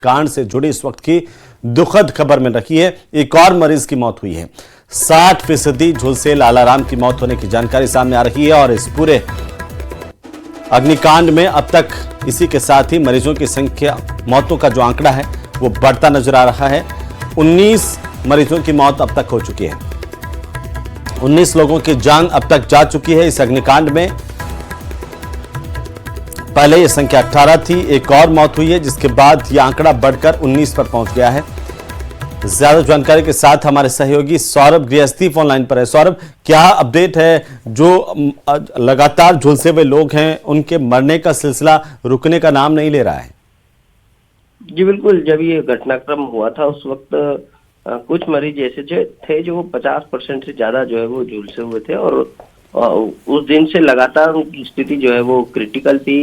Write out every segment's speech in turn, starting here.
कांड से जुड़ी इस वक्त की दुखद खबर में रखी है। एक और मरीज की मौत हुई है। 60% झुलसे लालाराम की मौत होने की जानकारी सामने आ रही है और इस पूरे अग्निकांड में अब तक इसी के साथ ही मरीजों की संख्या, मौतों का जो आंकड़ा है वो बढ़ता नजर आ रहा है। 19 मरीजों की मौत अब तक हो चुकी है। 19 लोगों की जान अब तक जा चुकी है इस अग्निकांड में। पहले यह संख्या 18 थी, एक और मौत हुई है जिसके बाद यह आंकड़ा बढ़कर 19 पर पहुंच गया है। ज्यादा जानकारी के साथ हमारे सहयोगी सौरभ गृहस्थी फोन लाइन पर है। सौरभ, क्या अपडेट है? जो लगातार झुलसे हुए लोग हैं उनके मरने का सिलसिला रुकने का नाम नहीं ले रहा है। जी बिल्कुल, जब ये घटनाक्रम हुआ था उस वक्त कुछ मरीज ऐसे थे जो 50% से ज्यादा जो है वो झुलसे हुए थे और उस दिन से लगातार उनकी स्थिति जो है वो क्रिटिकल थी,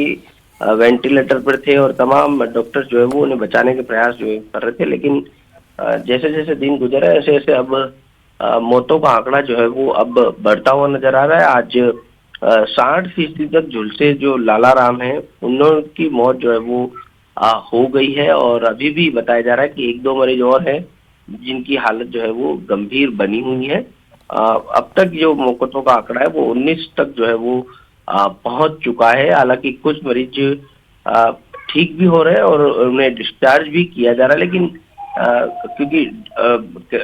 वेंटिलेटर पर थे और तमाम डॉक्टर जो है वो उन्हें बचाने के प्रयास जो है कर रहे थे। लेकिन जैसे जैसे दिन गुजरा ऐसे ऐसे अब मौतों का आंकड़ा जो है वो अब बढ़ता हुआ नजर आ रहा है। आज 60% तक झुलसे जो लालाराम है उनकी मौत जो है वो हो गई है और अभी भी बताया जा रहा है कि 1-2 मरीज और हैं जिनकी हालत जो है वो गंभीर बनी हुई है। अब तक जो मौतों का आंकड़ा है वो 19 तक जो है वो पहुंच चुका है। हालांकि कुछ मरीज ठीक भी हो रहे हैं और उन्हें डिस्चार्ज भी किया जा रहा है, लेकिन क्योंकि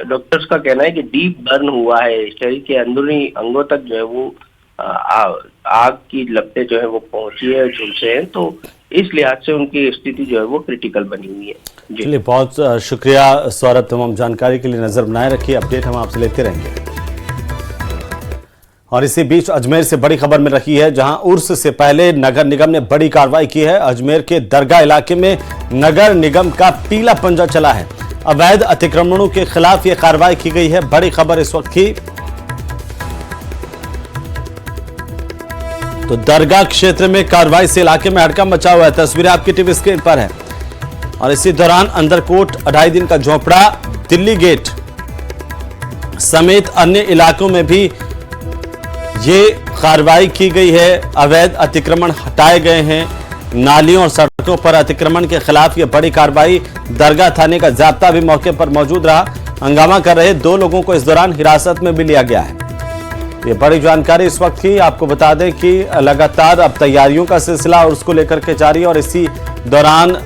डॉक्टर्स का कहना है कि डीप बर्न हुआ है, शरीर के अंदरूनी अंगों तक जो है वो आग की लपटें जो है वो पहुंची है, झुलसे हैं, तो इस लिहाज से उनकी स्थिति जो है वो क्रिटिकल बनी हुई है। चलिए, बहुत शुक्रिया सौरभ, तमाम जानकारी के लिए। नजर बनाए रखिए, अपडेट हम आपसे लेते रहेंगे। और इसी बीच अजमेर से बड़ी खबर मिल रही है, जहां उर्स से पहले नगर निगम ने बड़ी कार्रवाई की है। अजमेर के दरगाह इलाके में नगर निगम का पीला पंजा चला है। अवैध अतिक्रमणों के खिलाफ यह कार्रवाई की गई है। बड़ी खबर इस वक्त की, तो दरगाह क्षेत्र में कार्रवाई से इलाके में हड़कंप मचा हुआ है। तस्वीरें आपकी टीवी स्क्रीन पर है। और इसी दौरान अंदरकोट, 2.5 दिन का झोपड़ा, दिल्ली गेट समेत अन्य इलाकों में भी ये कार्रवाई की गई है। अवैध अतिक्रमण हटाए गए हैं। नालियों और सड़कों पर अतिक्रमण के खिलाफ यह बड़ी कार्रवाई। दरगाह थाने का जाब्ता भी मौके पर मौजूद रहा। हंगामा कर रहे 2 लोगों को इस दौरान हिरासत में भी लिया गया है। ये बड़ी जानकारी इस वक्त की। आपको बता दें कि लगातार अब तैयारियों का सिलसिला और उसको लेकर के जारी है और इसी दौरान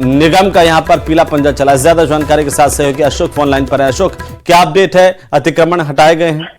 निगम का यहां पर पीला पंजा चला। ज्यादा जानकारी के साथ सहयोगी अशोक फोन लाइन पर है। अशोक, क्या अपडेट है? अतिक्रमण हटाए गए हैं?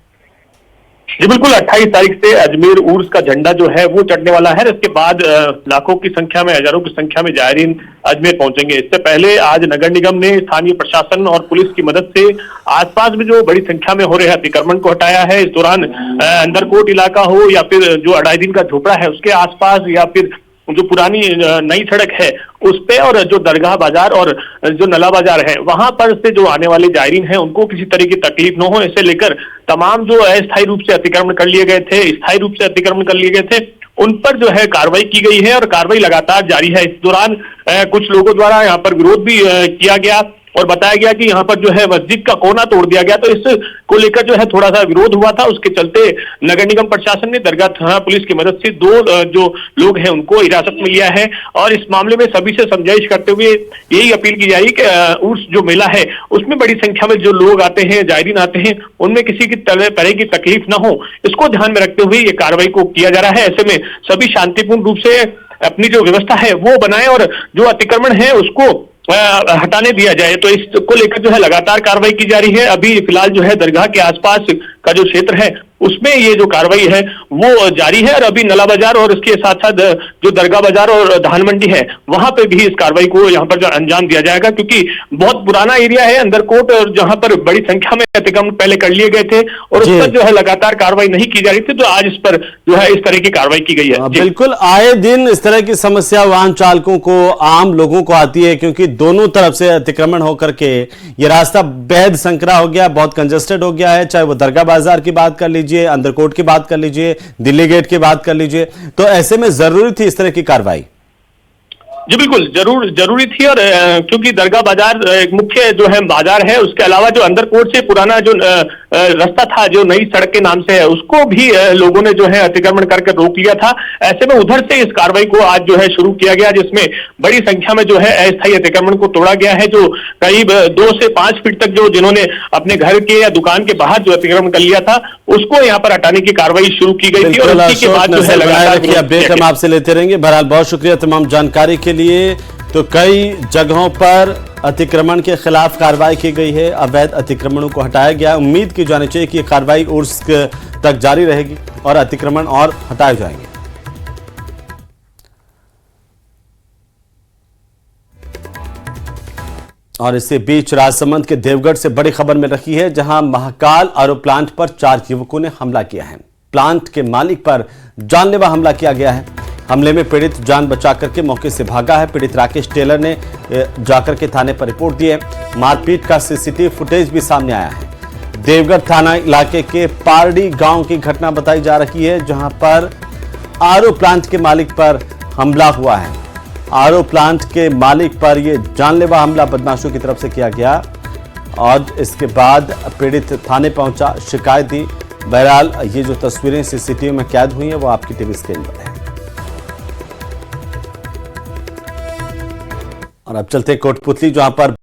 जी बिल्कुल, 28 तारीख से अजमेर उर्स का झंडा जो है वो चढ़ने वाला है। इसके बाद लाखों की संख्या में, हजारों की संख्या में जायरीन अजमेर पहुंचेंगे। इससे पहले आज नगर निगम ने स्थानीय प्रशासन और पुलिस की मदद से आसपास में जो बड़ी संख्या में हो रहे अतिक्रमण को हटाया है। इस दौरान अंदरकोट इलाका हो या फिर जो 2.5 दिन का झोपड़ा है उसके आसपास या फिर जो पुरानी नई सड़क है उस पे और जो दरगाह बाजार और जो नला बाजार है वहां पर से जो आने वाले जायरीन हैं उनको किसी तरह की तकलीफ न हो, इसे लेकर तमाम जो अस्थायी रूप से अतिक्रमण कर लिए गए थे, स्थायी रूप से अतिक्रमण कर लिए गए थे, उन पर जो है कार्रवाई की गई है और कार्रवाई लगातार जारी है। इस दौरान कुछ लोगों द्वारा यहाँ पर विरोध भी किया गया और बताया गया कि यहाँ पर जो है मस्जिद का कोना तोड़ दिया गया, तो इसको लेकर जो है थोड़ा सा विरोध हुआ था। उसके चलते नगर निगम प्रशासन ने दरगाह थाना पुलिस की मदद से 2 जो लोग हैं उनको हिरासत में लिया है और इस मामले में सभी से समझाइश करते हुए यही अपील की जा रही है कि उर्स जो मेला है उसमें बड़ी संख्या में जो लोग आते हैं, जायरीन आते हैं, उनमें किसी की तरह की तकलीफ न हो, इसको ध्यान में रखते हुए ये कार्रवाई को किया जा रहा है। ऐसे में सभी शांतिपूर्ण रूप से अपनी जो व्यवस्था है वो बनाए और जो अतिक्रमण है उसको हटाने दिया जाए। तो इसको लेकर जो है लगातार कार्रवाई की जा रही है। अभी फिलहाल जो है दरगाह के आसपास का जो क्षेत्र है उसमें ये जो कार्रवाई है वो जारी है और अभी नला बाजार और उसके साथ साथ जो दरगाह बाजार और धान मंडी है वहां पे भी इस कार्रवाई को यहाँ पर जो अंजाम दिया जाएगा, क्योंकि बहुत पुराना एरिया है अंदरकोट और जहां पर बड़ी संख्या में अतिक्रमण पहले कर लिए गए थे और उस पर जो है लगातार कार्रवाई नहीं की जा रही थी, तो आज इस पर जो है इस तरह की कार्रवाई की गई है। बिल्कुल, आए दिन इस तरह की समस्या वाहन चालकों को, आम लोगों को आती है, क्योंकि दोनों तरफ से अतिक्रमण होकर के ये रास्ता बेहद संकरा हो गया, बहुत कंजेस्टेड हो गया है। चाहे वो दरगाह बाजार की बात कर लीजिए, अंदरकोट की बात कर लीजिए, दिल्ली गेट की बात कर लीजिए, तो ऐसे में जरूरी थी इस तरह की कार्रवाई। जी बिल्कुल, जरूरी थी। और क्योंकि दरगाह बाजार एक मुख्य जो है बाजार है, उसके अलावा जो अंदरकोट से पुराना जो रास्ता था, जो नई सड़क के नाम से है, उसको भी लोगों ने जो है अतिक्रमण करके रोक लिया था। ऐसे में उधर से इस कार्रवाई को आज जो है शुरू किया गया, जिसमें बड़ी संख्या में जो है अस्थायी अतिक्रमण को तोड़ा गया है। जो करीब 2 से 5 फीट तक जो जिन्होंने अपने घर के या दुकान के बाहर जो अतिक्रमण कर लिया था, उसको यहाँ पर हटाने की कार्रवाई शुरू की गई थी। और इसी के बाद जो है लगातार अपडेट हम आपसे लेते रहेंगे। बहरहाल बहुत शुक्रिया तमाम जानकारी के लिए। तो कई जगहों पर अतिक्रमण के खिलाफ कार्रवाई की गई है, अवैध अतिक्रमणों को हटाया गया। उम्मीद की जानी चाहिए कि ये कार्रवाई उर्स तक जारी रहेगी और अतिक्रमण और हटाए जाएंगे। और इसी बीच राजसमंद के देवगढ़ से बड़ी खबर मिल रही है, जहां महाकाल आरओ प्लांट पर 4 युवकों ने हमला किया है। प्लांट के मालिक पर जानलेवा हमला किया गया है। हमले में पीड़ित जान बचा करके मौके से भागा है। पीड़ित राकेश टेलर ने जाकर के थाने पर रिपोर्ट दी है। मारपीट का सीसीटीवी फुटेज भी सामने आया है। देवगढ़ थाना इलाके के पारडी गांव की घटना बताई जा रही है, जहां पर आरओ प्लांट के मालिक पर हमला हुआ है। आरओ प्लांट के मालिक पर यह जानलेवा हमला बदमाशों की तरफ से किया गया और इसके बाद पीड़ित थाने पहुंचा, शिकायत दी। बहरहाल ये जो तस्वीरें सीसीटीवी में कैद हुई हैं वो आपकी टीवी स्क्रीन पर है। और अब चलते कोटपुतली, जहां पर